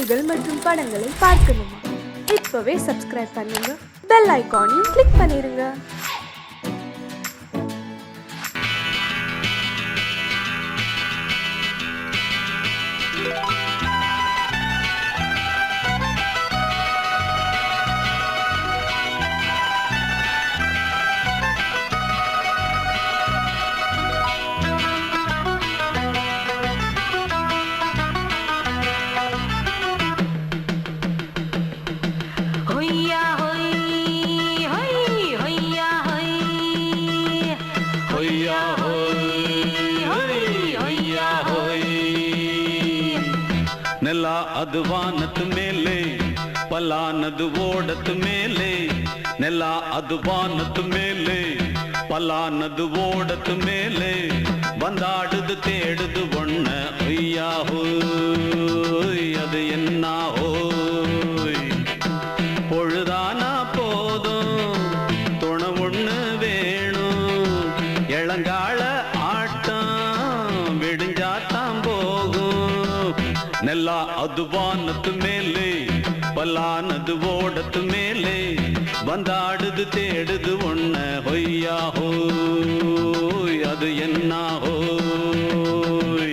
செய்திகள் மற்றும் படங்களை பார்க்கணுமா? இப்பவே சப்ஸ்கிரைப் பண்ணுங்க, பெல் ஐகானையும் கிளிக் பண்ணிருங்க. ನೆಲ ಅದು ವಾನದ ಮೇಲೆ ಪಲಾನದು ಓಡದ ಮೇಲೆ ನೆಲ ಅದು ವಾನದ ಮೇಲೆ ಪಲಾನದು ಓಡದ ಮೇಲೆ ಬಂದಾಡುದು தேடுது ஒண்ண ஐயா ஹோய் அது என்ன ஹோய் பொழுதானா போதும் துணை ஒண்ணு வேணும் இளங்கால ஆட்டம் விடிஞ்சாத்தான் போகும் ನೆಲ ಅದು ವಾನದ ಮೇಲೆ ಪಲಾನದು ಓಡದ ಮೇಲೆ ಬಂದಾಡುದು தேடுது ஒண்ண ಹೊಯ್ಯಾ ஹோய் அது என்ன ஹோய்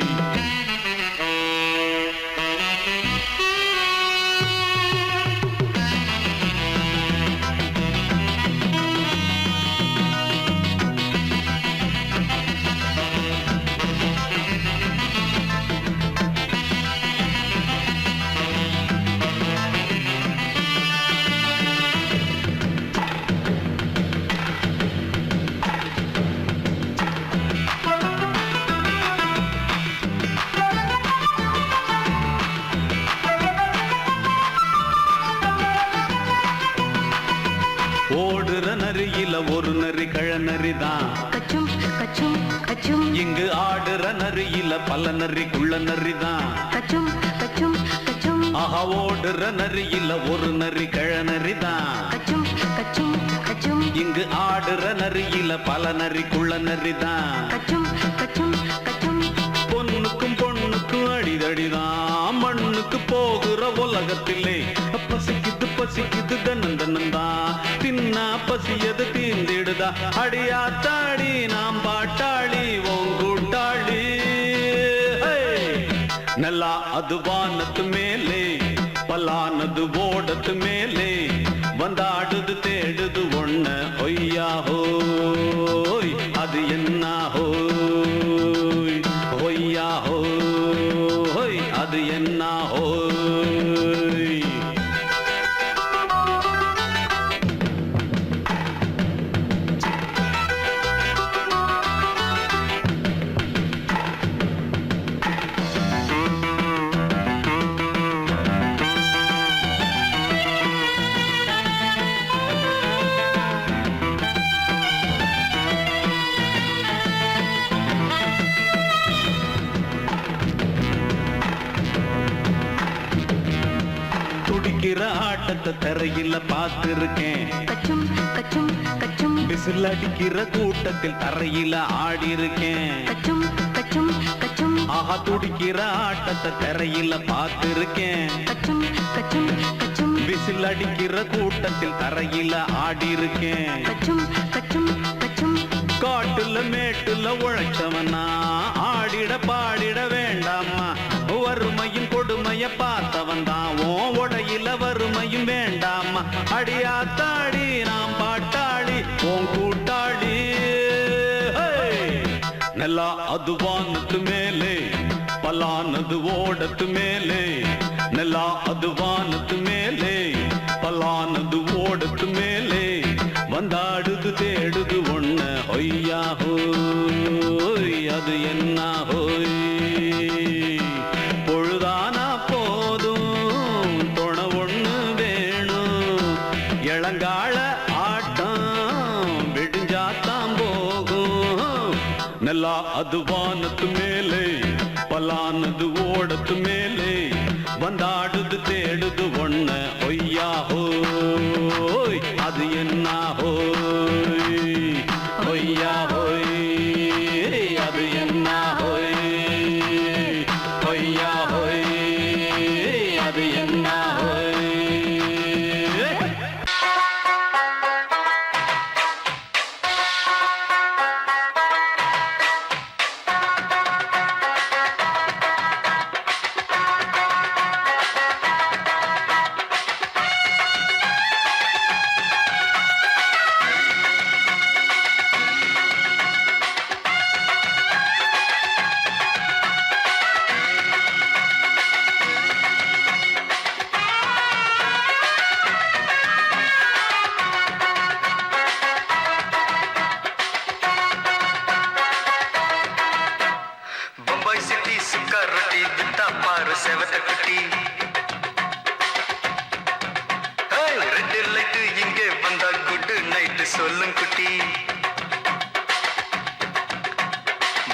ஓடுற நரியில ஒரு நரி கழநரிதான் கச்சும் கச்சும் கச்சும் இங்கு ஆடுற நரியில பல நரி குள்ள நரிதான் கச்சும் கச்சும் கச்சும் ஆஹா ஓடுற நரியில ஒரு நரி கழநரிதான் கச்சும் கச்சும் கச்சும் இங்கு ஆடுற நரியில பல நரி குள்ள நரிதான் கச்சும் கச்சும் கச்சும் பொண்ணுக்கும் பொண்ணுக்கும் அடிதடிதான் மண்ணுக்கு போகிற உலகத்திலே பசிக்குது பசிக்குது தன்னந்தனந்தான் தின்னா பசியது தீர்ந்திடுதா அடியாத்தாடி நாம் பாட்டாளி ஓங்கூட்டாளி ನೆಲ ಅದು ವಾನದ ಮೇಲೆ ಪಲಾನದು ಓಡದ ಮೇಲೆ ಬಂದಾಡುದು தேடுது ஒண்ண ಹೊಯ್ಯಾ ஹோய் அது என்ன ஹோய் ಹೊಯ್ಯಾ ஹோய் அது என்ன ஹோய் துடிக்கிற ஆட்டத்தை தரையில பார்த்திருக்கேன் கச்சும் கச்சும் கச்சும் விசில் அடிக்கிற கூட்டத்தில் தரையில ஆடி இருக்கேன் கச்சும் கச்சும் கச்சும் ஆஹா துடிக்கிற ஆட்டத்தை தரையில பார்த்திருக்கேன் கச்சும் கச்சும் கச்சும் விசில் அடிக்கிற கூட்டத்தில் தரையில ஆடி இருக்கேன் கச்சும் கச்சும் கச்சும் காட்டுல மேட்டுல உழைச்சவனா ஆடிட பாடிட வேண்டாமா வறுமையும் கொடுமைய பார்த்தவன் தான் ஓ உடையில வறுமையும் வேண்டாமா அடியாத்தாடி நாம் பாட்டாளி ஓன் கூட்டாளி ನೆಲ ಅದು ವಾನದ ಮೇಲೆ ಪಲಾನದು ಓಡದ ಮೇಲೆ ನೆಲ ಅದು ವಾನದ ಮೇಲೆ ಪಲಾನದು ಓಡದ ಮೇಲೆ ಬಂದಾಡುದು தேடுது ஒண்ண ಹೊಯ್ಯಾ ஹோய் அது என்ன ஹோய் பொழுதானா போதும் துணை ஒண்ணு வேணும் இளங்கால ஆட்டம் விடிஞ்சாத்தான் போகும் ನೆಲ ಅದು ವಾನದ ಮೇಲೆ ಪಲಾನದು ಓಡದ ಮೇಲೆ ಬಂದಾಡುದು தேடுது ஒண்ண ಹೊಯ್ಯಾ ஹோய் அது என்ன ஹோய் ಹೊಯ್ಯಾ ஹோய் அது என்ன ஹோய் ಹೊಯ್ಯಾ ஹோய் அது என்ன பம்பாய் சிட்டி சுக்கா ரொட்டி வித்தா பாரு செவத்த குட்டி ரெட் லைட்டு இங்கே வந்தா குட் நைட்டு சொல்லும் குட்டி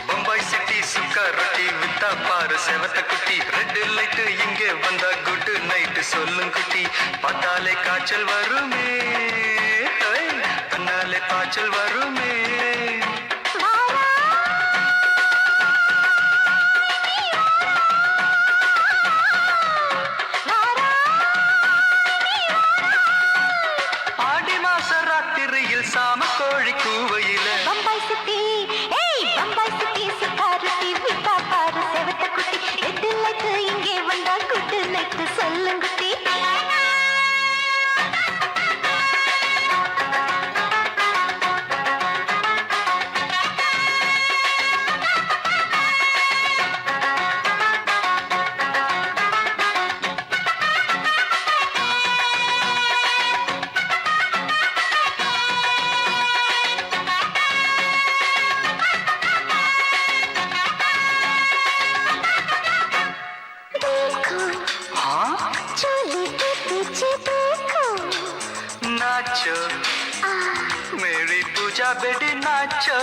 பம்பாய் சிட்டி சுக்கா ரொட்டி வித்தா பாரு செவத்த குட்டி ரெட் லைட்டு இங்கே வந்தா குட் நைட்டு சொல்லும் குட்டி பார்த்தாலே காய்ச்சல் வருமே கண்ணாலே காய்ச்சல் வருமே சாம கோழி கூவையில பம்பாய் சிட்டி பம்பாய் சிட்டி சுக்காரத்தி விட்டா பாரு செவத்த குட்டி ரெட் லைட் இங்கே வந்தா குட் நைட் சொல்லுங்க குட்டி नाचो मेरी पूजा बेटी नाचो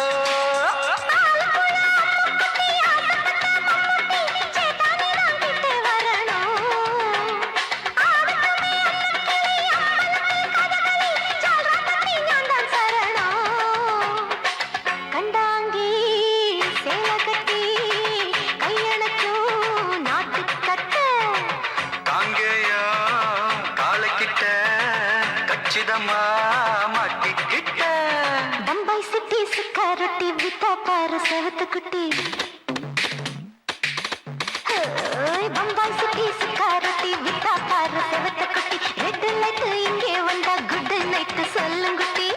பம்பாய் சிட்டி சுக்கா ரொட்டி வித்தா பாரு செவத்த குட்டி பம்பாய் சிட்டி சுக்கா ரொட்டி வித்தா பாரு செவத்த குட்டி ரெட் லைட் இங்கே வந்தா குட் நைட் சொல்லுங்க குட்டி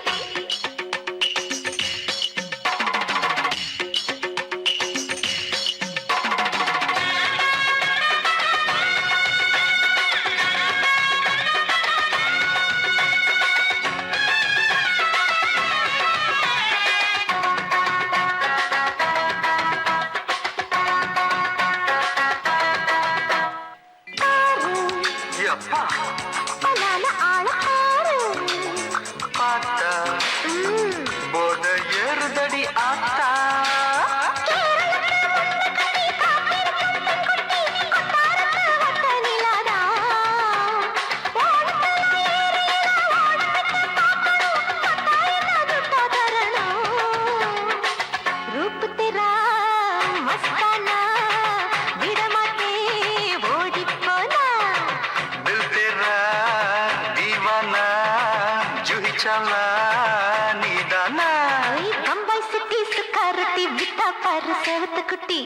போட ஏறுதடி ஆத்தா रूप तेरा मस्ताना विडमाते ओडी पोना दिल तेरा दीवाना जूही चला नीदाना बम्बई सिटी सुकारती विता पर सेवत कुटी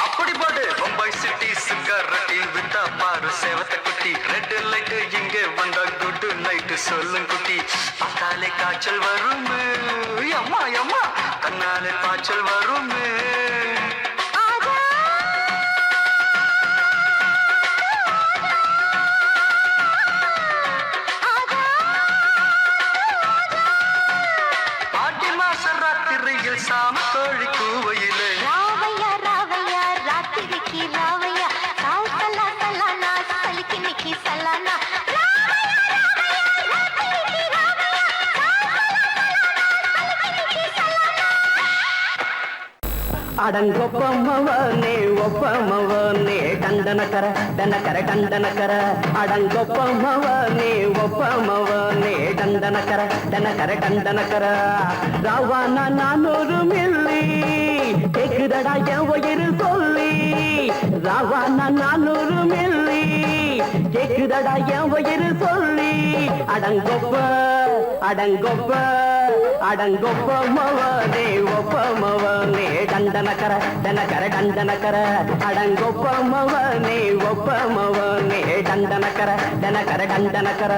அப்படி போடு பம்பாய் சிட்டி சுக்கரட்டி வித்தா பாரு சேவத்த குட்டி ரெட் லைட் இங்கே வந்தா குட் நைட் சொல்லும் குட்டி பார்த்தாலே காய்ச்சல் வருமே அம்மா அம்மா கண்ணாலே காய்ச்சல் வருமே ஆடி மாச ராத்திரியில் சாம கோழி கூவையிலே ராவையா ராவையா ராத்திரிக்கு ராவையா சாவு சலா சலானா சலிக்கு நிக்கி சலானா ಅಡಂಗೊಪ್ಪಮ್ಮವನೇ ಒಪ್ಪಮ್ಮವನೇ ಟಂಡನಕರ ಡನಕರ ಟಂಡನಕರ ಅಡಂಗೊಪ್ಪಮ್ಮವನೇ ಒಪ್ಪಮ್ಮವನೇ ಟಂಡನಕರ ಡನಕರ ಟಂಡನಕರ ராவானா 400 மில்லி கேக்குதடா என் உயிர் சொல்லி ராவானா 400 மில்லி கேக்குதடா என் வயிறு சொல்லி அடங்கொப்ப அடங்கொப்ப அடங்கொப்ப மவனே ஒப்ப மவனே டண்டனக்கர டனக்கர டண்டனக்கர அடங்கொப்ப மவனே ஒப்ப மவனே டண்டனக்கர டனக்கர டண்டனக்கர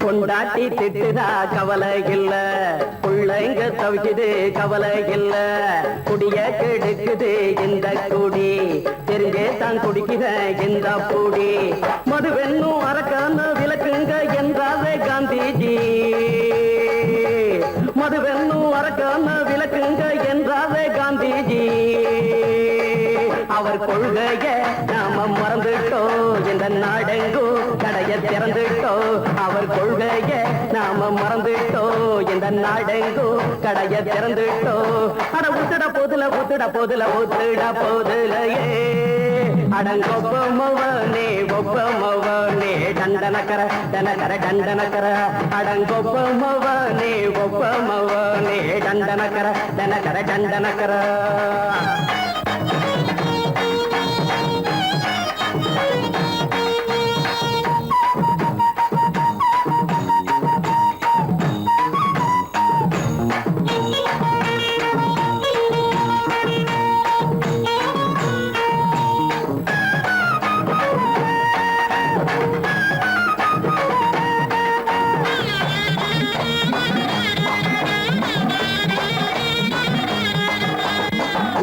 கொண்டாட்டி திட்டுதா கவலை இல்ல பிள்ளைங்க தவிக்குது கவலை இல்ல குடிய கெடுக்குது இந்த குடி தெரிஞ்சே தான் குடிக்கிற இந்த பூடி மதுவென்னும் அரக்கான விளக்குங்க என்றாவே காந்திஜி மதுவென்னும் அரக்கான விளக்குங்க என்றாவே காந்திஜி அவர் கொள்கைய நாம மறந்துட்டோம் இந்த நாடெங்கும் கடைய திறந்துட்டோம் அவர் கொள்கைய நாம மறந்துட்டோம் இந்த நாடெங்கும் கடைய திறந்துட்டோம் அட ஊத்துட போதுல ஊத்துட போதுல ஊத்துட போதுலையே அடங்கொப்பமவனே ஒப்பமவனே டண்டனக்கர டனக்கர டண்டனக்கர அடங்கொப்பமவனே ஒப்பமவனே டண்டனக்கர டனக்கர டண்டனக்கர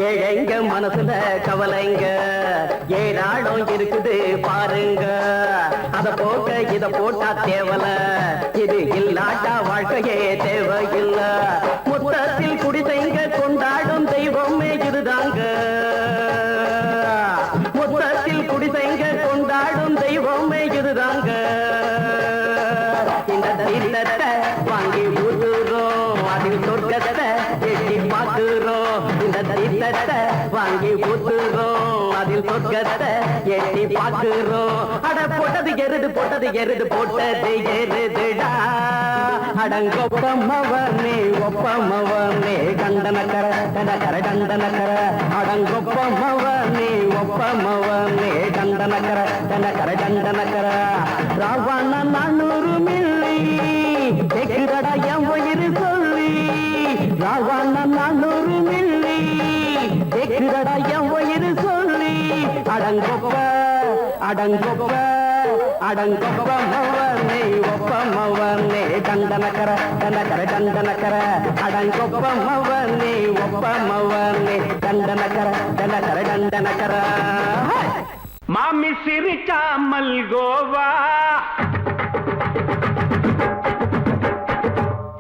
ஏழைங்க மனசுல கவலைங்க ஏராளம் இருக்குது பாருங்க அத போட்ட இத போட்டா தேவல இது இல்லாட்டா வாழ்க்கையே தேவையில்ல முத்தத்தில் குடிசைங்க கொண்டாடும் தெய்வமே இதுதாங்க முத்தத்தில் குடிசைங்க கொண்டாடும் தெய்வமே இதுதாங்க இந்த தீர்த்தத்தை வாங்கி ஊத்துறோம் அதில் சொர்க்கத்தை எட்டி பார்க்கிறோம் இந்த தீர்த்தத்தை வாங்கி ஊத்துறோம் அதில் சொர்க்கத்தை எட்டி பார்க்கிறோம் அட போட்டது எருது போட்டது எருதுடா அடங்கொப்பமவனே ஒப்பமவனே கண்டனக்கர டனக்கர டண்டனக்கர அடங்கொப்பமவனே ஒப்பமவனே கண்டனக்கர டனக்கர டண்டனக்கர ராவண 400 மில்லி கேக்குதடா என் வயிறு சொல்லி ராவண 400 மில்லி கேக்குதடா என் வயிறு சொல்லி அடங்கொப்ப அடங்கொப்ப அடங்கொப்ப மவனே ஒப்பமவனே டண்டனக்கர டனக்கர டண்டனக்கர அடங்கொப்ப மவனே ஒப்பமவனே டண்டனக்கர டனக்கர டண்டனக்கர மாமி சிரிச்சா மல்கோவா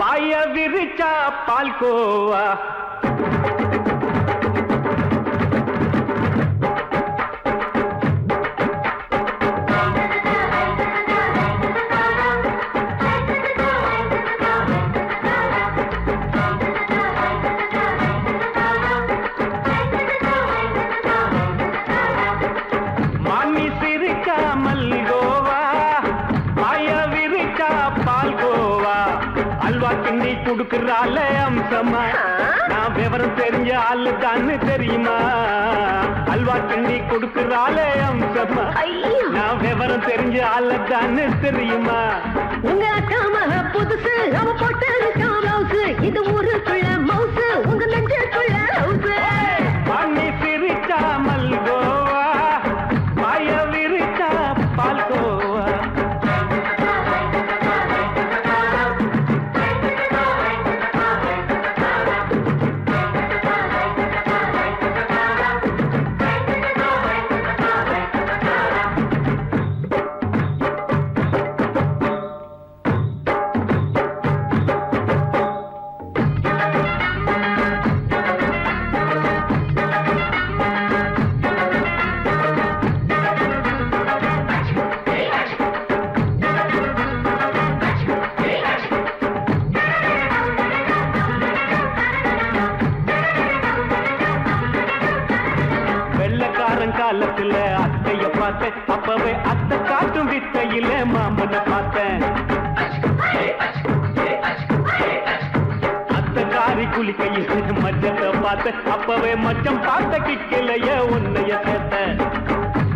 பாய விரிச்சா பால்கோவா மாமி சிரிச்சா மல்கோவா பாய விரிச்சா பால்கோவா அல்வா கிண்டி குடுக்கறால அம்சமா நான் விவரம் தெரிஞ்ச ஆளு தான்னு தெரியுமா அல்வா கிண்டி குடுக்கறால அம்சமா நான் விவரம் தெரிஞ்ச ஆளு தான்னு தெரியுமா உங்க அக்கா மக புதுசு அவ போட்டு பிளவுஸ் இது ஊருக்குள்ள மவுசு உங்க நெஞ்சுக்குள்ள ஹவுஸ் மாமி சிரிச்சா மல்கோவா பாய விரிச்சா பால்கோவா என் மாமனை பார்த்தேன். அத்த காரி குளிக்கையில் மச்சத்தை பார்த்தேன். அப்பவே மச்சம் பார்த்த கிக்கலைய உன்னைய சேர்த்தேன்.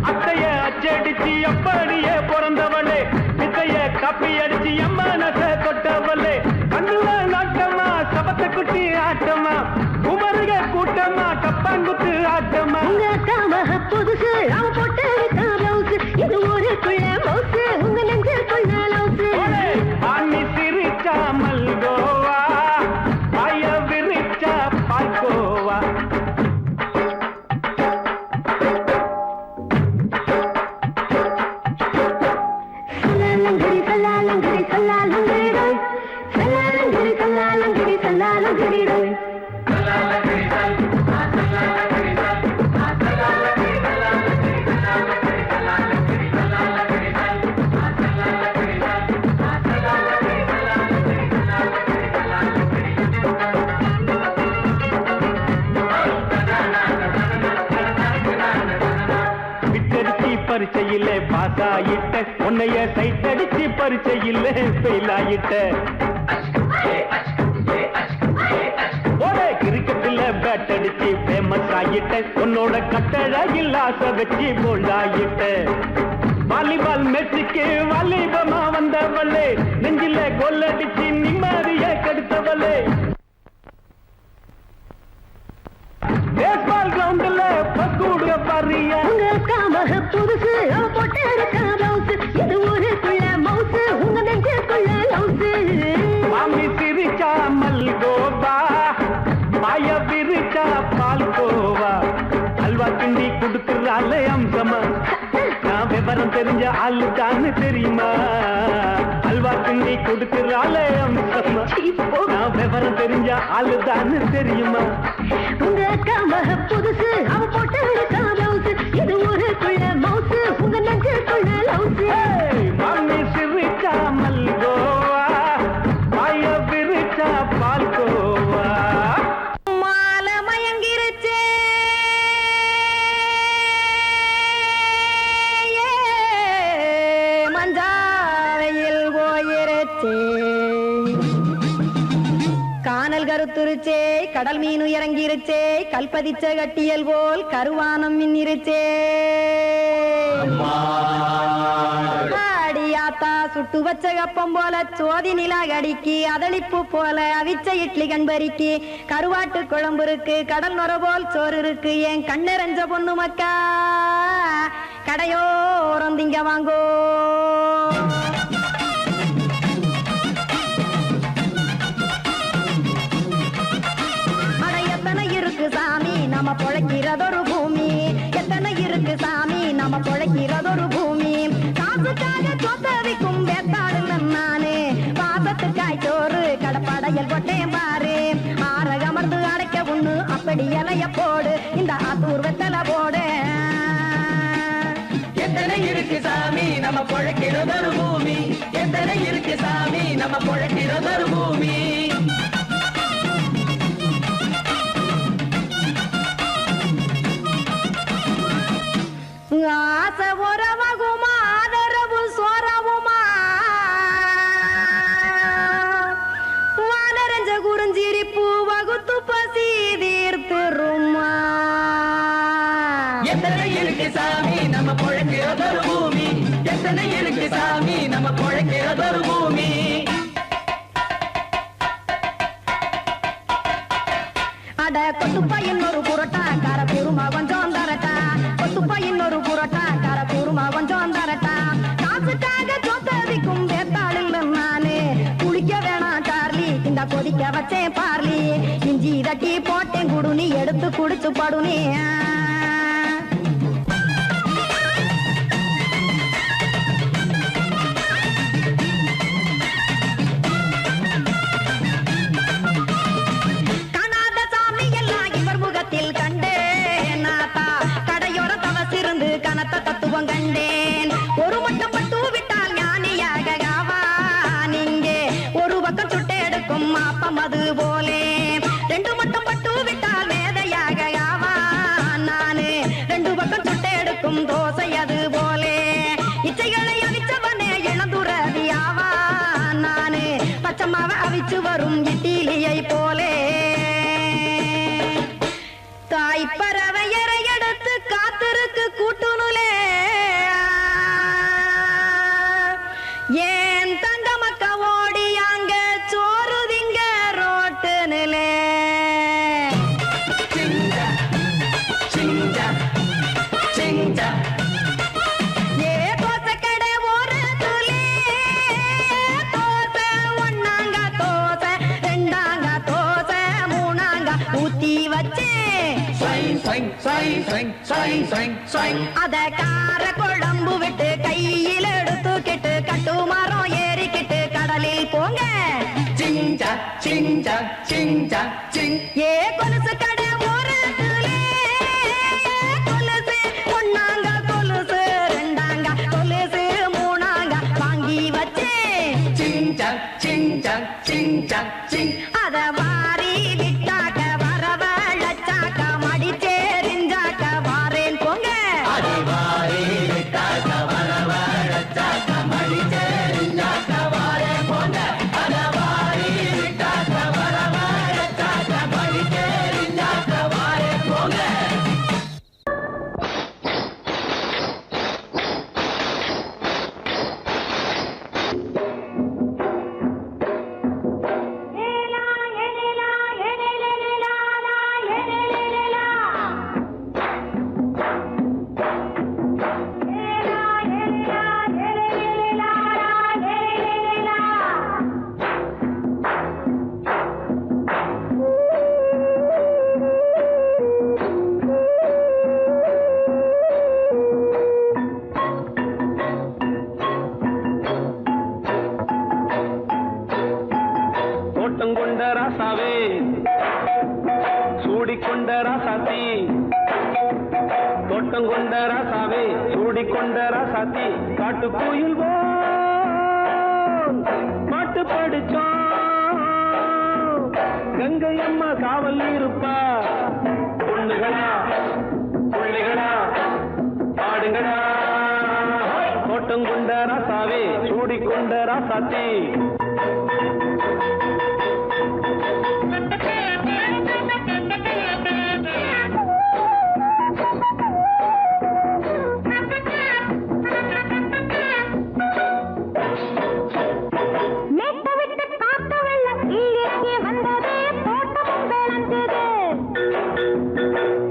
அத்தைய அச்சடிச்சு அப்படியே பிறந்தவளே, வித்தைய காப்பி அடிச்சு என் மனசை தொட்டவளே. கண்ணுல நாட்டமா சபத்தை குட்டி ஆட்டமா, குமருக கூட்டமா கப்பாங்குத்து ஆட்டமா. உங்க அக்காம புதுசு அவ போட்டு ப்ளவுஸ், இது ஊருக்குள்ள மவுசு உங்க நெஞ்சுக்குள்ள லவுசு. ஆணி சிரிச்சா மல்கோவா, பாய விரிச்சா பால்கோவா. சல்லாலங்கடி சல்லாலங்கடி சல்லாலங்கடி ரோய், சல்லாலங்கடி சல்லாலங்கடி சல்லாலங்கடி ரோய். பரிச்சையில பாசாயிட்ட, உன்னைய சைட் அடிச்சு பரிச்சையில ஃபெயில் ஆயிட்ட. ஒரே கிரிக்கெட்ல பேட் அடிச்சு ஃபேமஸ் ஆயிட்ட, உன்னோட கட்டழகில் ஆசை வச்சு போல்ட் ஆயிட்ட. வாலிபால் மேட்சுக்கு வாலிபமா வந்தவளே, நெஞ்சில கோல் அடிச்சு நிம்மதிய கெடுத்தவளே. பேஸ்பால் கிரவுண்ட்ல பக்கூட பாரியா. உங்க அக்காம புதுசு அவ போட்டு ப்ளவுஸ், இது ஊருக்குள்ள மவுசு உங்க நெஞ்சுக்குள்ள லவுசு. மாமி சிரிச்சா மல்கோவா, மாய விரிச்சா பால்கோவா. அல்வா கிண்டி குடுக்கறால அம்சமா, நான் விவரம் தெரிஞ்ச ஆளு தான்னு தெரியுமா. அல்வா கிண்டி குடுக்கறால அம்சமா, நான் விவரம் தெரிஞ்ச ஆளு தான்னு தெரியுமா. உங்க அக்காம புதுசு அவ போட்டு ப்ளவுஸ், இது ஊருக்குள்ள மவுசு உங்க நெஞ்சுக்குள்ள லவுசு. மாமி சிரிச்சா மல்கோவா, மாய விரிச்சா பால்கோவா. மாலை மயங்கிருச்சே மஞ்சாவையில் போயிருச்சே, கானல் கருத்துருச்சே கடல் மீன் இறங்கிருச்சே, கல்பதிச்ச கட்டியல் போல் கருவானம் மின்னிருச்சே. அடியாத்தா சுட்டு வச்ச கப்பம் போல சோதி நிலா கடிக்கு, அதளிப்பு போல அவிச்ச இட்லி கண்பறிக்கு, கருவாட்டு குழம்பு இருக்கு கடல் நொர போல் சோறு இருக்கு. என் கண்ணெரஞ்ச பொண்ணு மக்கா கடையோரம் திங்க வாங்கோ. சாமி நம்ம பொழைக்கிறதொரு பூமி, எத்தனை இருக்கு சாமி நம்ம பொழைக்கிறதொரு பூமி. காசுக்காக சொத்தவிக்கும் வேத்தாடு நானே, பாசத்துக்காய் சோறு கடப்படையல் கொட்டேன் பாரு. ஆரகமர்ந்து அடைக்க ஒண்ணு அப்படி இலைய போடு, இந்த ஆத்தூர் வெத்தலை போடு. எத்தனை இருக்கு சாமி நம்ம பொழைக்கிறதொரு பூமி, எத்தனை இருக்கு சாமி நம்ம பொழைக்கிறதொரு பூமி. ஆசை உறவகுமா ஆதரவு சோறவுமா, வானரஞ்ச குறிஞ்சிரிப்பு வகுத்து பசி தீர்த்துருமா. எத்தனை இருக்கு சாமி நம்ம பொழைக்கிறதொரு பூமி, எத்தனை இருக்கு சாமி நம்ம பொழைக்கிறதொரு பூமி. அட கொத்துப்பா இன்னொரு புரோட்டா கார பெருமா கொஞ்சம் தரட்டா, கொத்துப்பா இன்னொரு புரோட்டா கார பெருமா கொஞ்சம் தரட்டா. காசுக்காக சொத்தவிக்கும் வேத்தாளில் நானு, குளிக்க வேணாம் சார்லி இந்த கொதிக்க வச்சேன் பார்லி. இஞ்சி தட்டி போட்டேன் குடுனி எடுத்து குடிச்சு படுனி. தத்துவம் கண்டேன் ஒரு மட்டும் பட்டு விட்டால் ஞானியாக ஆவான். இங்கே ஒரு பக்கம் சுட்டு எடுக்கும் மாப்பம் அது போலே, ரெண்டு மட்டும் பட்டு விட்டால் வேதையாக ஆவான். நானு ரெண்டு பக்கம் சுட்டு எடுக்கும் தோசை அது போலே. இச்சைகளை அவிச்சவனே இள வரும் இட்டிலியை போலே தாய் பறவையரை எடுத்து காத்திருக்கு கூட்டுனுலே ஏன் தங்க மக்க ஓடி அங்க சோறுதிங்க ரோட்டு நிலே ஏ தோசை கடை ஓரத்துலே தோசை ஒன்னாங்க தோசை ரெண்டாங்க தோசை மூணாங்க ஊத்தி வச்சே அத கார குழம்பு விட்டு கையில் எடுத்துக்கிட்டு கட்டு மரம் ஏறிக்கிட்டு கடலில் போங்க ஏ கொலுசு கடை ஓரத்துலே கொலுசு ஒன்னாங்க கொலுசு ரெண்டாங்க கொலுசு மூணாங்க வாங்கி வச்சே அத வாரி விட்டாக்க வரவழைச்சாக்க மடிச்சேரிஞ்சாக்க வாரேன் போங்க தோட்டம் கொண்ட ராசாவே சூடிக்கொண்ட ராசாத்தி தோட்டம் கொண்ட ராசாவே சூடிக்கொண்ட ராசாத்தி காட்டு கோயில் பாட்டு படிச்சோம் கங்கை அம்மா காவல் இருப்பா பொண்ணுகளா பிள்ளைகளா பாடுங்களா தோட்டம் கொண்ட ராசாவே சூடிக்கொண்ட ராசாத்தி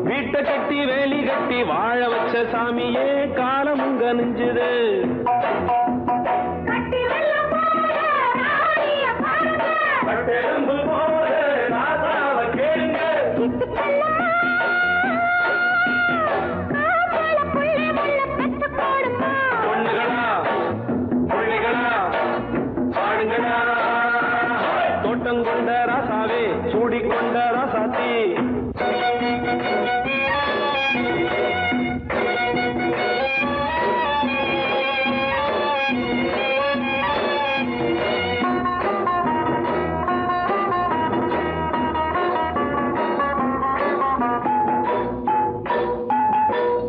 வீட்டை கட்டி வேலி கட்டி வாழ வச்ச சாமியே காலமும் கனிஞ்சுது பொண்ணுகளா பிள்ளைகளா பாடுங்களா தோட்டம் கொண்ட ராசாவே சூடிக்கொண்ட ராசாத்தி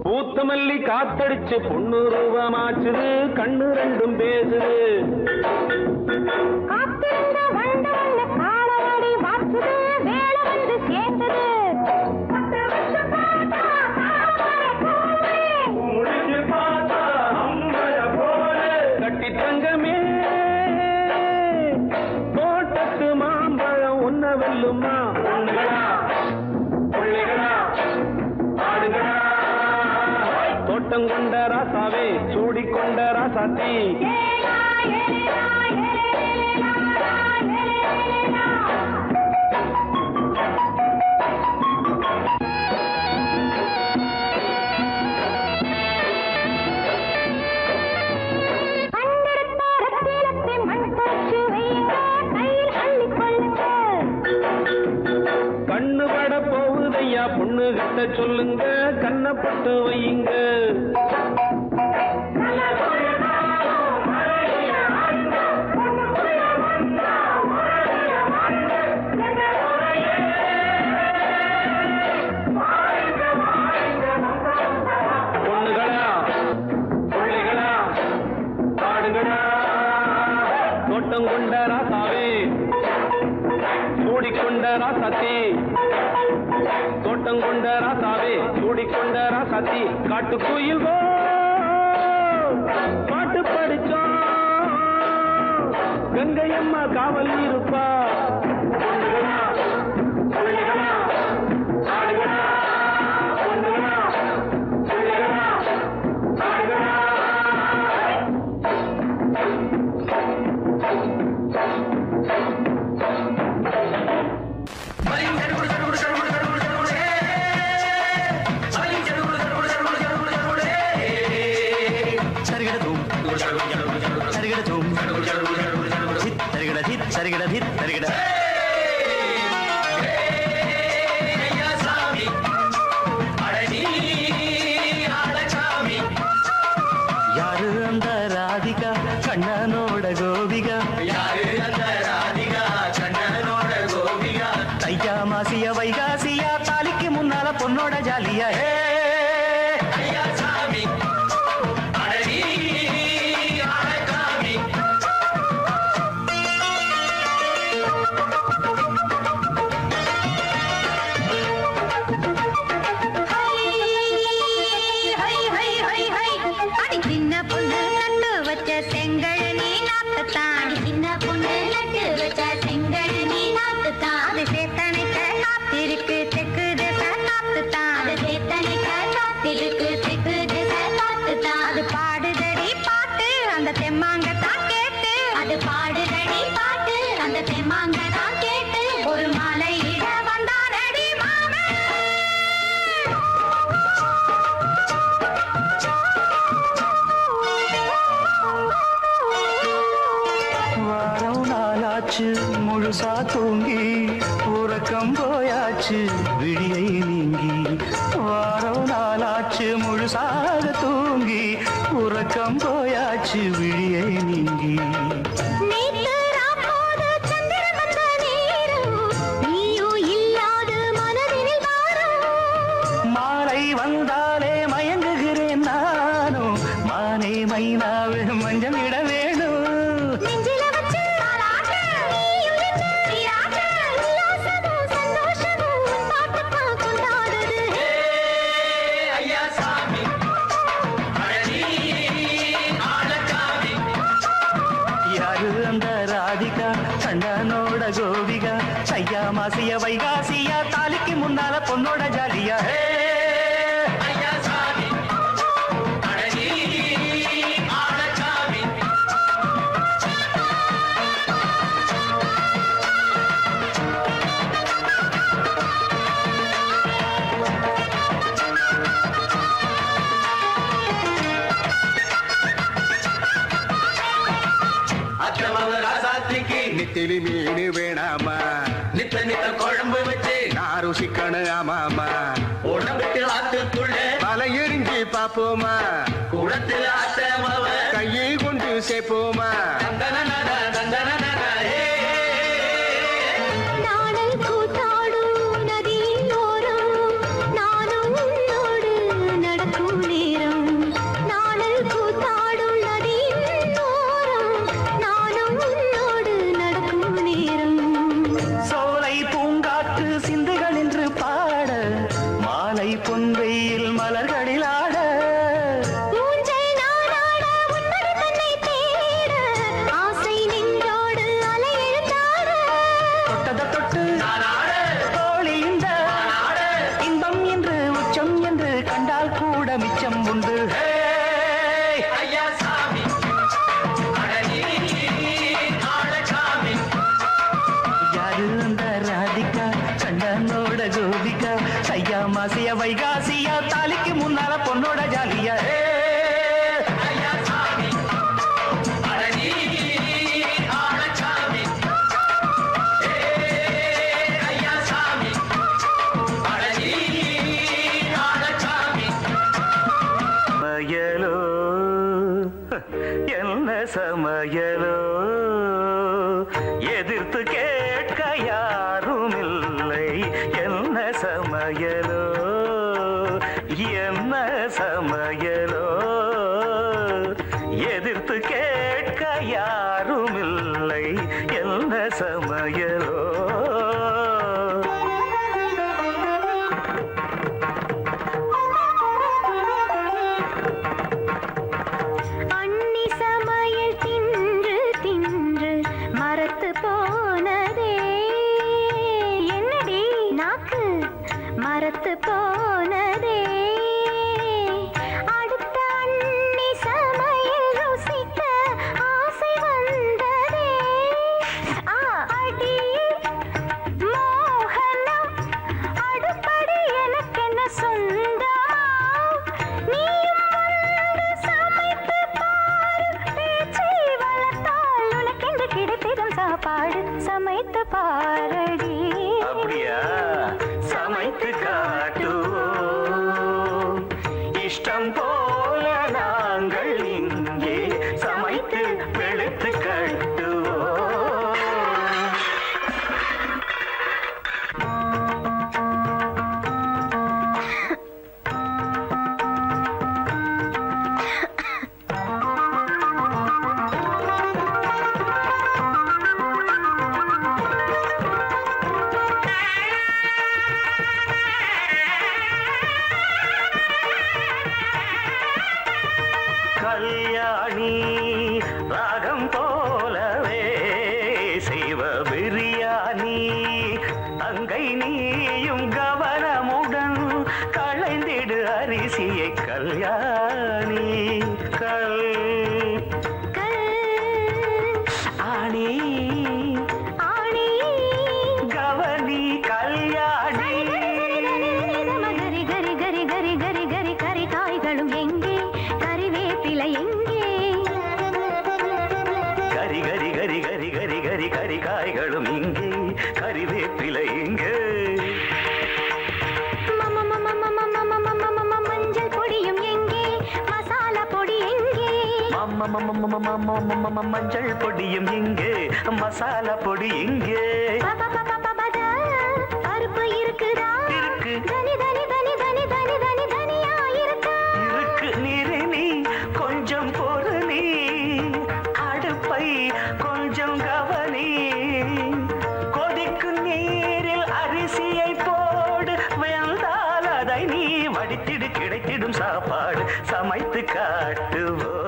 பூத்தமல்லி காத்தடிச்சு பொண்ணு ரூபமாச்சுது கண்ணு ரெண்டும் பேசுது கட்டி தங்கமே தோட்டத்து மாம்பழம் ஒன்ன வெல்லுமா பொண்ணுகளா பிள்ளைகளா பாடுங்களா தோட்டம் கொண்ட ராசாவே சூடிக்கொண்ட ராசாத்தி கண்ணு பட போகுதையா பொண்ணு கிட்ட சொல்லுங்க கண்ணப்பட்டு வையுங்க பொண்ணுகளா பிள்ளைகளா பாடுங்களா தோட்டம் கொண்ட ராசாவே சூடிக்கொண்ட ராசாத்தி தோட்டம் கொண்ட ராசாவே சூடிக்கொண்ட ராசாத்தி காட்டுக்குயில் பாட்டு படிச்சோம் கங்கையம்மா காவல் இருப்பா பொண்ணுகனா, புள்ளிகனா, ஆடுகனா, பொண்ணுகனா, புள்ளிகனா, ஆடுகனா. யாரு அந்த ராதிகா கண்ணனோட கோபிகா தையா மாசிய வைகாசியா தாலிக்கு முன்னால பொண்ணோட ஜாலியா பாடுதடி பாட்டு அந்த தெம்மாங்கத்தான் கேட்டு அது பாடுதடி பாட்டு அந்த தெம்மாங்கத்தான் கேட்டு ஒரு மாலையிட வந்தானடி மாமன். வாரம் நாளாச்சு முழுசா தூங்கி உறக்கம் போயாச்சு விடியை நீங்கி வாரம் நாளாச்சு முழுசாக தூங்கி உறக்கம் போயாச்சு விடியை நீங்கி நேத்து ராப்போது சந்திரன் வந்த நேரம் நீயும் இல்லாது மனதினில் வாரம். மாலை வந்தாலே மயங்குகிறேன் நானும் மானே மைனாவே மஞ்சள் இட வேணும் நெஞ்சில வச்சு தாலாட்டு, நீயும் நின்னு நீராட்டு, உல்லாசமும் சந்தோஷமும் உன் பாட்டுத்தான் கொண்டாடுது. யாரு அந்த ராதிகா கண்ணனோட கோபிகா தையா மாசிய வைகாசியா தாலிக்கு முன்னால பொண்ணோட ஜாலியா நெத்திலி மீன் வேணாமா நித்த நித்த குழம்பு வச்சு நான் ருசிக்கணும் ஆமாமா உடம்புக்கு ஆத்துக்குள்ள பல எரிஞ்சு பாப்போமா குடத்துல ஆத்தமாவ கையை கொண்டு சேர்ப்போமா நாடல் கூத்தாடும் நதியின் ஓரம் நானும் உன்னோடு நடக்கும் நேரம். நாடல் கூத்தாடும் நதியின் ஓரம் நானும் உன்னோடு நடக்கும் நேரம். சோலை பூங்காற்று சிந்துகள் என்று பாட மாலை பொன்வெயில் மலர்களில் ஆட ஊஞ்சல் நானாட உன்னடி தன்னை தேட ஆசை நின்றோடு அலை எழுந்தாட. தொட்டத தொட்டு தோழி இந்த இன்பம் என்று உச்சம் என்று கண்டால் கூட மிச்சம் உண்டு யாரு அந்த ராதிகா கண்ணனோட கோபிகா தையா மாசிய வைகாசியா தாலிக்கு முன்னால பொண்ணோட ஜாலியா சமையலோ என்ன சமையலோ எதிர்த்து கேட்க யாரும் இல்லை என்ன சமையலோ என்ன சமையலோ எதிர்த்து கேட்க யாரும் இல்லை என்ன சமையலோ மரத்து போனதே அடுத்த அண்ணி சமையல் ருசிக்க ஆசை வந்ததே அடி மோகனம் அடுப்படி எனக்கென்ன சொந்தம் நீயும் வந்து சமைத்து பாரு பேச்சை வளர்த்தால் உனக்கென்று கிடைத்திடும் சாப்பாடு சமைத்து பாரடி அப்படியா சமைத்து காட்டுவோம் இஷ்டம் போல நாங்கள் இங்கே சமைத்து வெளுத்து கட்டுவோம் கல்யாணி ராகம் போலவே செய்வ பிரியாணி அங்கை நீயும் கவனமுடன் களைந்திடு அரிசியை கல்யாணி ஆணி ஆணி கவனி கல்யாணி கரி கரி கரி கரி கரி கரி கரி காய்களும் எங்கே கறிவேப்பிலை எங்கே கரி கரி கரி கரி கரி கரி கரி காய்களும் இங்கே கறிவேப்பிலை இங்கே மஞ்சள் பொடியும் எங்கே மசாலா பொடி எங்கே மஞ்சள் பொடியும் இங்கே மசாலா பொடி இங்கே பருப்பு இருக்குதா இருக்கு தனி தனி தனி தனி தனி தனி தனியா இருக்கா இருக்கு நீரு நீ கொஞ்சம் பொறு நீ அடுப்பை கொஞ்சம் கவனி கொதிக்கும் நீரில் அரிசியை போடு வெந்தால் அதை நீ வடித்திடு கிடைத்திடும் சாப்பாடு சமைத்து காட்டுவோம்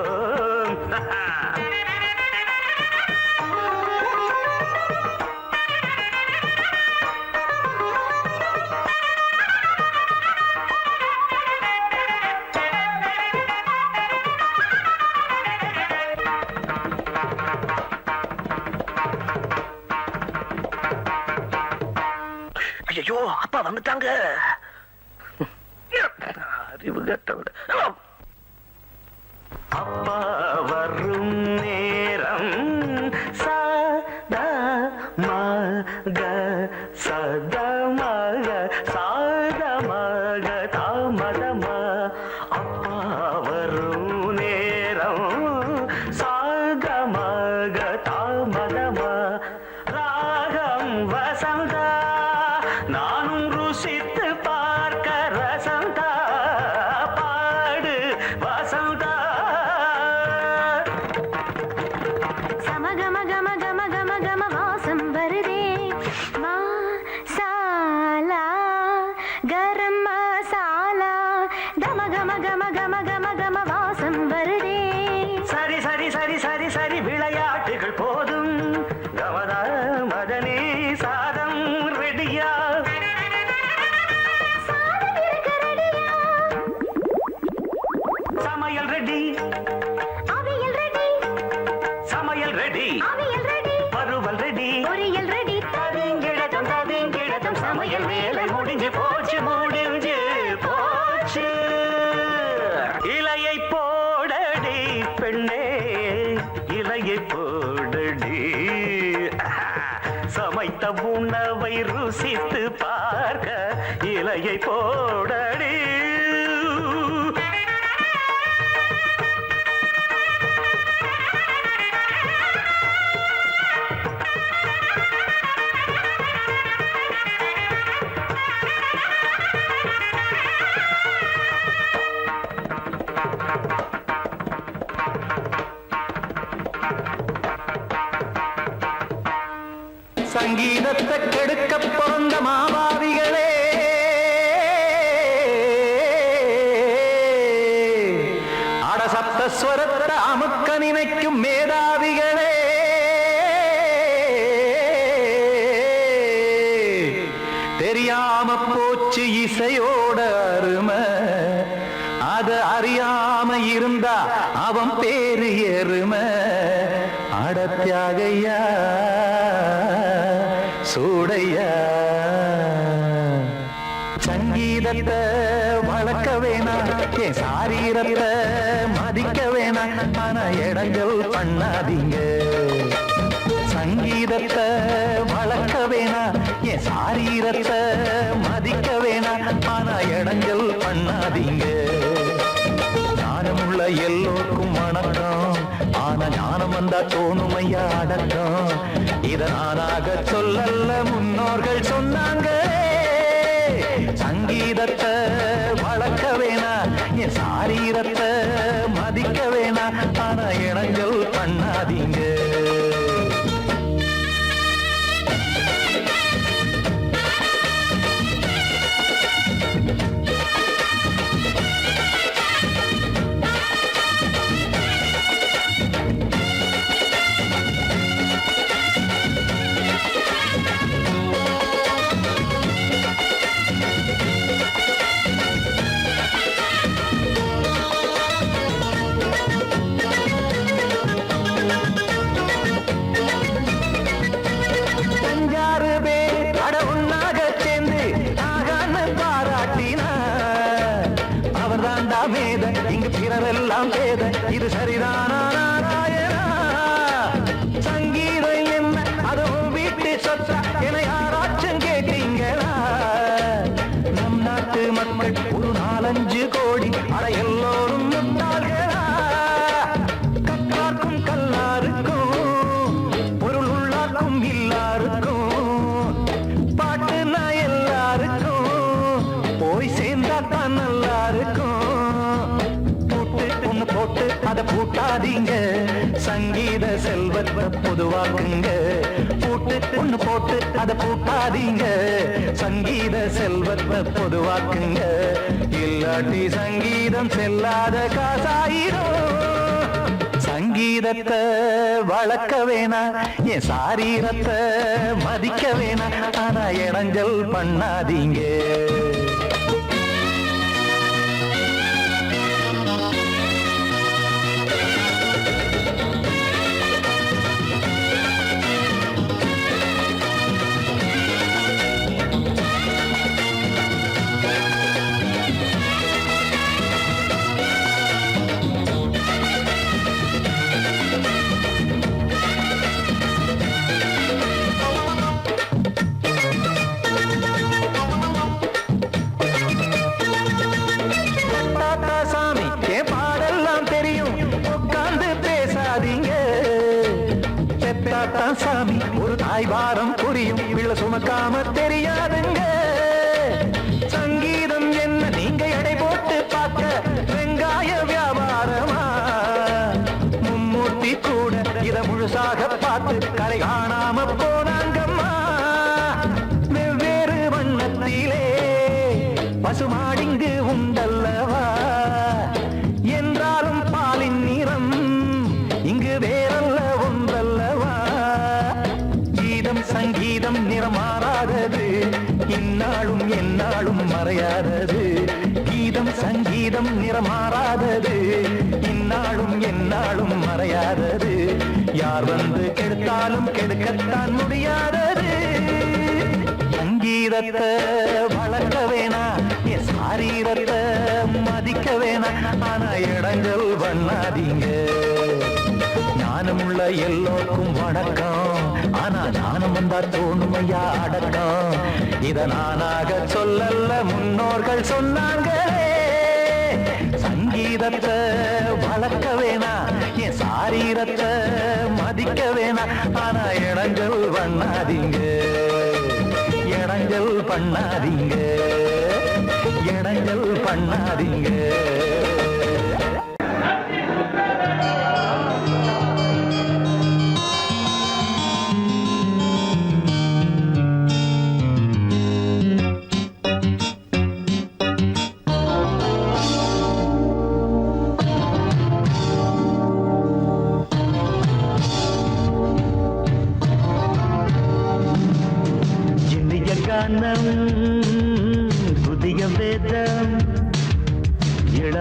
ஐயோ அப்பா வந்துட்டாங்க அறிவு கட்டவிட அப்பா வரும் நேரம் சதா மக சதா மக சாத மக தாமதமா அப்பா வரும் நேரம் சாத மக தாமதமா ராகம் வசந்தா நானும் ருசித்து பார்க்க ரசந்தா பாடு வசந்தா சமகம கம கம கம கம வாசம் வருதே மசாலா கரம் மசாலா கம கம கம கம கம கம வாசம் வருதே சரி சரி சரி சரி சரி விளையாட்டுகள் போதும் கமதா மதனே சாதம் ரெடியா சாதம் இருக்க ரெடியா சமையல் ரெடி அவியல் ரெடி சமையல் ரெடி அவியல் ரெடி பருவல் ரெடி பொரியல் ரெடி தவிங்கிழத்தம் சமையல் வேலை முடிஞ்சு போச்சு முடிஞ்சு போச்சு இலையை போடடி பெண்ணே இலையை போடடி சமைத்த உணவை ருசித்து பார்க்க இலையை போடடி சங்கீதத்தை கெடுக்க பிறந்த மாவாதிகளே அடசப்தஸ்வரத்தை அமுக்க நினைக்கும் மேதாவிகளே தெரியாம போச்சு போச்சு இசையோட அருமை அத அறியாம இருந்தா அவன் பேரு எருமை அடத்தியாகையா சூடையா சங்கீதத்தை வளர்க்க வேணாம் என் சாரீரத்தை மதிக்க வேணாம் ஆனா இடங்கள் பண்ணாதீங்க சங்கீதத்தை வளர்க்க வேணாம் என் சாரீரத்தை மதிக்க வேணாம் ஆனா இடங்கள் பண்ணாதீங்க ஞானமுள்ள எல்லோருக்கும் வணக்கம் ஆனா ஞானம் வந்தா தோணுமையா அடக்கம் இத நானாக சொல்லல்ல முன்னோர்கள் சொன்னாங்க சங்கீதத்தை வளர்க்க வேணா என் சாரீரத்தை மதிக்க வேணா ஆனா இடங்கள் பண்ணாதீங்க இங்கு பிறரெல்லாம் பேத இது சரிதானா நாராயணா சங்கீதம் என்ன அதுவும் வீட்டு சொத்தா என யாராச்சும் கேட்டீங்களா நம் நாட்டு மக்கள் ஒரு 4-5 கோடி அட எல்லோரும் முட்டாள்களா கற்றார்க்கும் கல்லாருக்கும் பொருள் உள்ளார்க்கும் எல்லாருக்கும் பாட்டுனா எல்லாருக்கும் போய் சேர்ந்தா தான் நல்லா இருக்கும் போட்டு அத பூட்டாதீங்க சங்கீத செல்வத்தை பொதுவாக்குங்க பூட்டு ஒண்ணு போட்டு அத பூட்டாதீங்க சங்கீத செல்வத்தை பொதுவாக்குங்க இல்லாட்டி சங்கீதம் செல்லாத காசாயிரும் சங்கீதத்தை வளர்க்க வேணா என் சாரீரத்தை மதிக்க வேணா ஆனா இடைஞ்சல் பண்ணாதீங்க சாமி ஒரு தாய் வாரம் புரியும் பிள்ளை சுமக்காம தெரியாதுங்க சங்கீதம் என்ன நீங்க எடை போட்டு பார்க்க வெங்காய வியாபாரமா மும்மூர்த்தி கூட இத முழுசாக பார்த்து கரை காணாம போனாங்கம்மா வெவ்வேறு வண்ணத்திலே பசுமாடிங்கு உண்டல்லவா என்றாலும் பாலின் நிறம் இங்கு வேறல்ல ஒன்றல்லவா சங்கீதம் நிறமாறாதது இந்நாளும் எந்நாளும் மறையாதது கீதம் சங்கீதம் நிறமாறாதது இந்நாளும் எந்நாளும் மறையாதது யார் வந்து கெடுத்தாலும் கெடுக்கத்தான் முடியாதது சங்கீதத்தை வளர்க்க வேணா என் சாரீரத்தை மதிக்க வேணா ஆனா இடங்கள் பண்ணாதீங்க ஞானமுள்ள எல்லோருக்கும் வணக்கம் ஆனா ஞானம் வந்தா தோணுமையா அடக்கம் இத நானாக சொல்லல்ல முன்னோர்கள் சொன்னாங்க சங்கீதத்தை வளர்க்க வேணா என் சாரீரத்தை மதிக்க வேணா ஆனா இடங்கள் பண்ணாதீங்க இடங்கள் பண்ணாதீங்க இடங்கள் பண்ணாதீங்க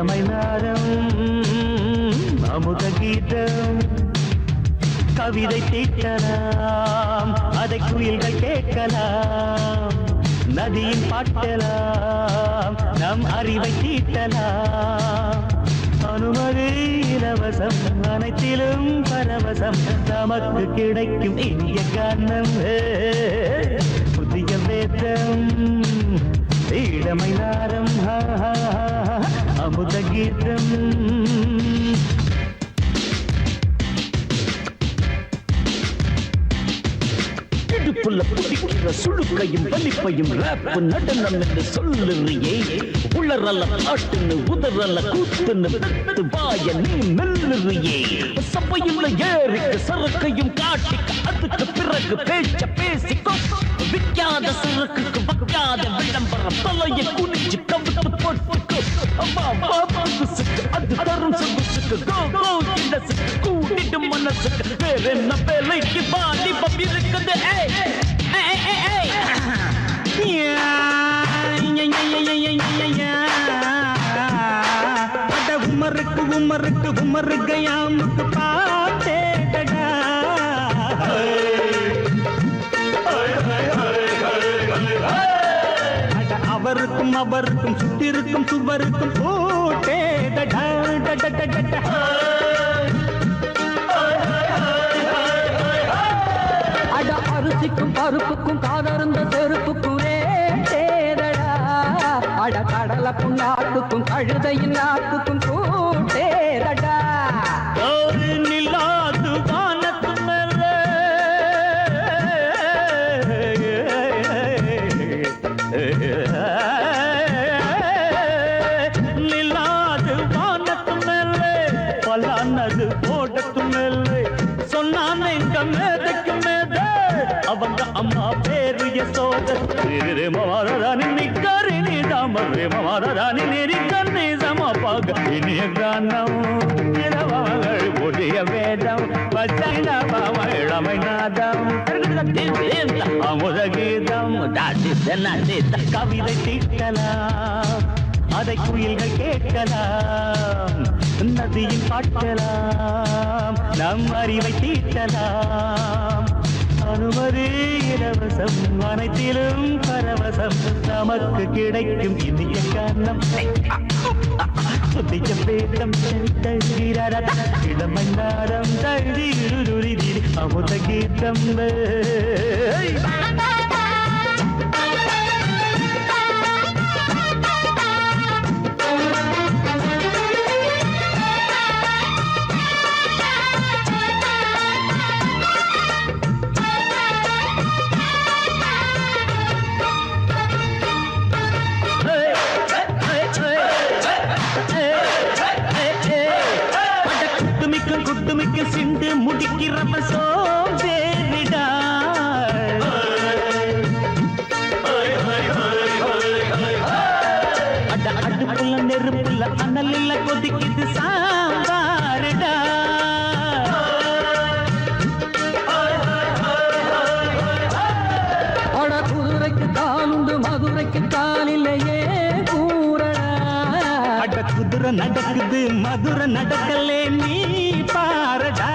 இளமை நாதம் அமுத கீதம் கவிதை தீட்டலாம் அதை குயில்கள் கேட்கலாம் நதியின் பாட்டலாம் நம் அறிவை தீட்டலாம் அனுமதி இலவசம் அனைத்திலும் பரவசம் நமக்கு கிடைக்கும் இனிய காரணம் புதிய வேதம் இளமை நாரம் அமுத கீதம் இடுப்புள்ள புதிக்கிற சுழுக்கையும் வலிப்பையும் ரேப்பு நடனம் என்று சொல்லுறியே உளறல்ல காட்டுன்னு உதறல்ல கூத்துன்னு பெத்து வாய நீ மெல்லுறியே சபையுள்ள ஏறிக்கு சரக்கையும் காட்டிக்க அதுக்கு பிறகு பேச்ச பேசிக்கோ விக்காத சரக்குக்கு வக்காத விளம்பரம் தலையை குனிச்சு கவிட்டு போட்டுக்கு அம்மா பாபுசுக்கு அது தரும் சொகுசுக்கு கோ கோ இண்டசுக்கு கூட்டிட்டு மனசுக்கு வேற என்ன வேலைக்கு வாலிபம் இருக்குது உமருக்கு உமருக்கு உமருக்கு யாமுக்கு பாட்டேடா அவருக்கும் அவருக்கும் சுத்திருக்கும் சுவருக்கும் போட்டேடா அட அரிசிக்கும் பருப்புக்கும் காதருந்த செருப்புக்கும் ரேடா அட கடலை புண்ணாக்குக்கும் கழுதையின் நாக்குக்கும் கூட்டேடா நில்லாது வானத்து மேலே நில்லாது வானத்து மேலே பலானது போடத்து மேலே சொன்னான் எங்க மேதைக்கு மேத அவங்க அம்மா பேரு யசோத ரே மமாராணி நிக்கரி நீ தாமரே மமாராணி நெறி கண்ணே சமபாக இனிய கானம் இரவங்கள் ஒளிய வேதம் பச்சைன பாவழமை நாதம் அமுத கீதம் கவிதை தீட்டலாம் அதை குயில்கள் கேட்கலாம் நதியில் பாட்டலாம் நம் அறிவை தீட்டலாம் அனுமதி இலவசம் அனைத்திலும் பரவசம் நமக்கு கிடைக்கும் இனிய காரணம் புதிய வேதம் இளமன்னாரம் தழுதி அமுத கீதம் குட்டுமிக்க சிண்டு முடிக்கிறப்ப சோம்பேறிடா அடுப்புல நெருப்புல அனலில் கொதிக்குது சாம்பாருடா அட குதிரைக்கு காலுண்டு மதுரைக்கு காலிலேயே கூறடா அட குதிரை நடக்குது மதுரை நடக்கலே நீ பாரடா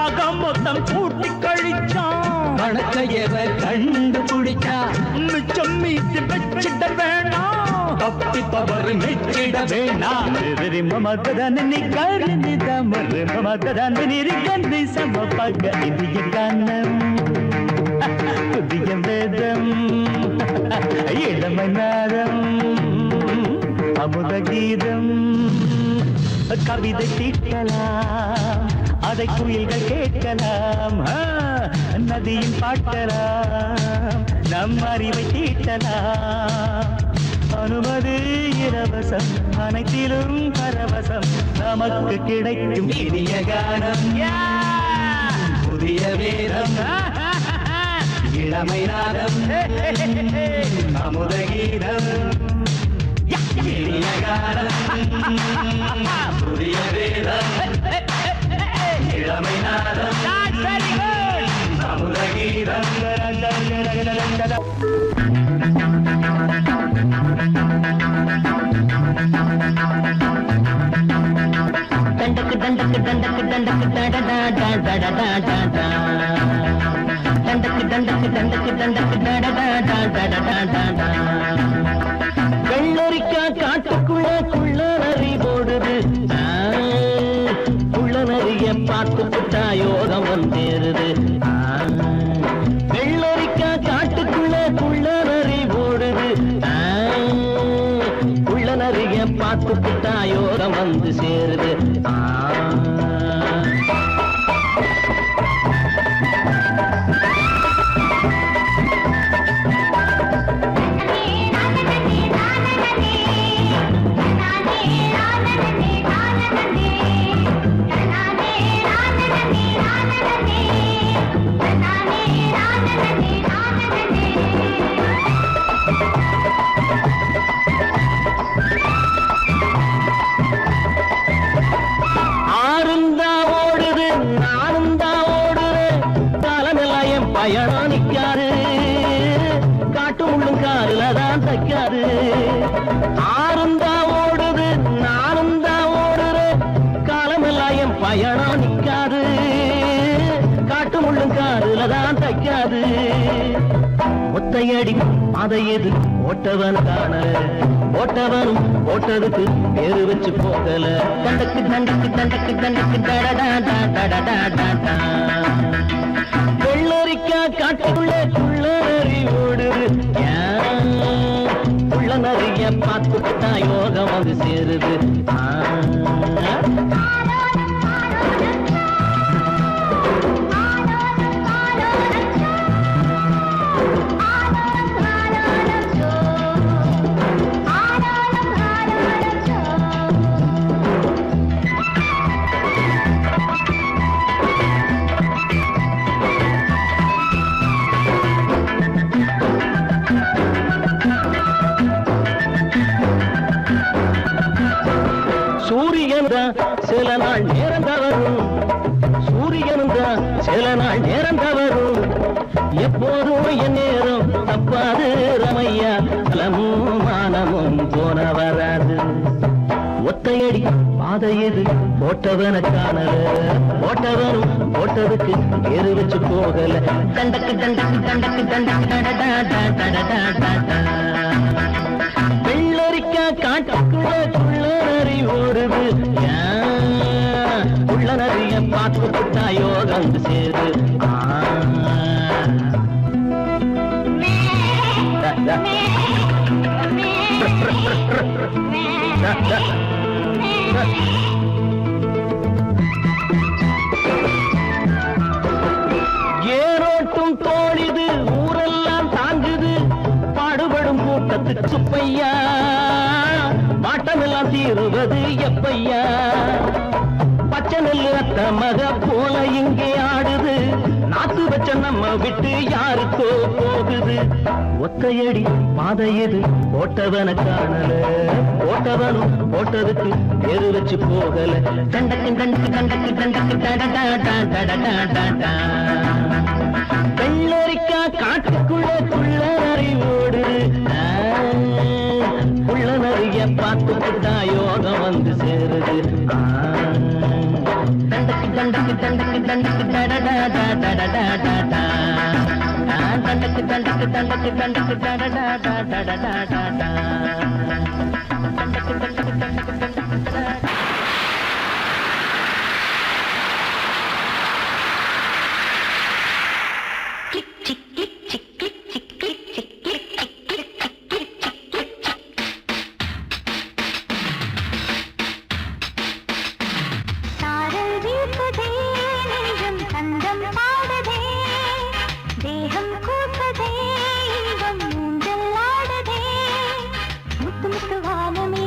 ஆக மொத்தம் கூட்டி கழிச்சான் வணக்கையவ கண்டுபிடிச்சா மிச்சம் மீட்டு வச்சிட வேணாம் தப்பி தவறு மெச்சிட வேணாம் மமதன் நீ கருணி தமறு மமதன் நிருகந்தி சமபக இந்திய கானம் புதிய வேதம் இளமை நாதம் அமுத கீதம் கவிதை தீட்டலாம் அதை குயில்கள் கேட்கலாம் நதியின் பாட்டலாம் நம் அறிவை தீட்டலாம் அனுமதி இலவசம் அனைத்திலும் பரவசம் நமக்கு கிடைக்கும் இனிய கானம் புதிய வேதம் இளமை நாதம் அமுத கீதம் இனிய கானம் புதிய வேதம் இளமை நாதம் அமுத கீதம் தண்டக்கு தண்டக்கு தண்டக்கு தண்டக்கு டடடடடடடடடடடா. வெள்ளரிக்கா காட்டுக்குள்ள குள்ள நரி போடுது. குள்ள நரிய பார்த்து புட்டா யோகம் வந்தேருது. வெள்ளரிக்கா காட்டுக்குள்ள குள்ள நரி போடுது. குள்ள நரிய பார்த்து புட்டா யோகம் வந்து சேருது. பயணம் நிக்காரு, காட்டு முள்ளும் காருல தான் தைக்காரு. ஆறும் தான் ஓடுது, நானும் தான் ஓடுறேன், காலமெல்லாம் என் பயணம் நிக்காது, காட்டு முள்ளும் காருல தான் தைக்காது. ஒத்தையடி அதை எது ஓட்டவன் காணல, ஓட்டவனும் ஓட்டதுக்கு பேரு வச்சு போகல. தண்டக்கு தண்டக்கு தண்டக்கு தண்டக்கு டடடா. வெள்ளரிக்கா காட்டுக்குள்ள குள்ள நரி ஓடுது. குள்ள நரிய பார்த்துட்டா யோகம் வந்து சேருது. சூரியன் தான் சில நாள் நேரம் தவறும், சூரியனும் தான் சில நாள் நேரம் தவறும். எப்போதும் என் நேரம் தப்பாது ரமையா, பலமும் மானமும் போன வராது. ஒத்தையடி பாதை எது போட்டவன காணல, போட்டவனும் போட்டதுக்கு பேரு வச்சு போகல. தண்டக்கு தண்டக்கு தண்டக்கு தண்டக்கு டடடா. வெள்ளரிக்கா காட்டுக்குள்ள குள்ள நரி ஓடுது. குள்ள நரிய பார்த்து புட்டா யோகம் சேரு. ஏரோட்டும் தோழிது, ஊரெல்லாம் தாங்குது, பாடுபடும் கூட்டத்துக்கு சுப்பையா, மாட்டமெல்லாம் தீருவது எப்பையா. பச்சை நெல்லு அத்த மக போல இங்கே ஆடுது, நாத்து வச்ச நம்ம விட்டு யாருக்கோ போகுது. ஒத்தையடி பாதை எது போட்டவன காணல, போட்டவனும் போட்டதுக்கு பேரு வச்சு போகல. தண்டக்கு தண்டக்கு தண்டக்கு தண்டக்கு டடடா. வெள்ளரிக்கா காட்டுக்குள்ள குள்ள நரி ஓடுது. குள்ள நரிய பார்த்துட்டா யோகம் வந்து சேருது. தண்டக்கு தண்டக்கு தண்டக்கு தண்டக்கு டடடா. தண்டக்கு தண்டக்கு தண்டக்கு தண்டக்கு டடடா. தேகம் கூட்டதே இன்பம் ஊஞ்சலாடுதே முத்து முத்து வானமே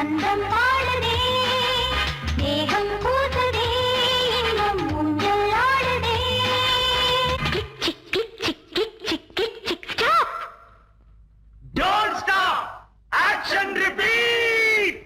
சந்தம் பாடுதே தேகம் கூசுதே இன்னும் ஊஞ்சல் ஆடுதே கிக் சிக் கிக் சிக் கிக் சிக் கிக் சிக் stop Don't stop! Action repeat!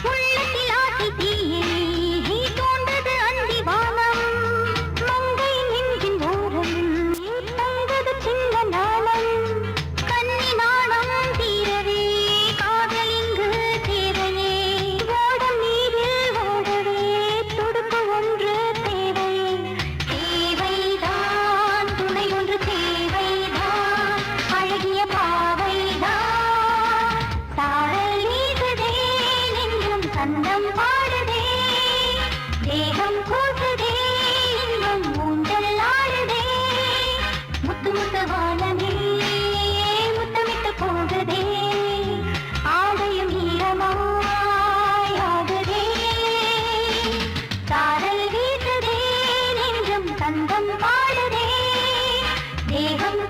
உள்ளத்தில் ஆசை தீயை தோன்றது அந்திவானம் மங்கை நெஞ்சின் ஓரம் தங்கது சின்ன நாளம் கண்ணி நாணம் தீரவே காதல் இங்கு தேவையே ஓடம் நீரில் ஓடவே துடுப்பு ஒன்று தேவை தேவைதான் துணை ஒன்று தேவைதான் அழகிய பாவைதான் சாரல் வீசுதே நெஞ்சும் சந்தம் பாடுதே தேகம் கூசுதே இன்னும் ஊஞ்சல் ஆடுதே முத்து முத்து வானமே முத்தமிட்டு போகுதே ஆடையும் ஈரமாய் ஆகுதே சாரல் வீசுதே நெஞ்சும் சந்தம் பாடுதே தேகம்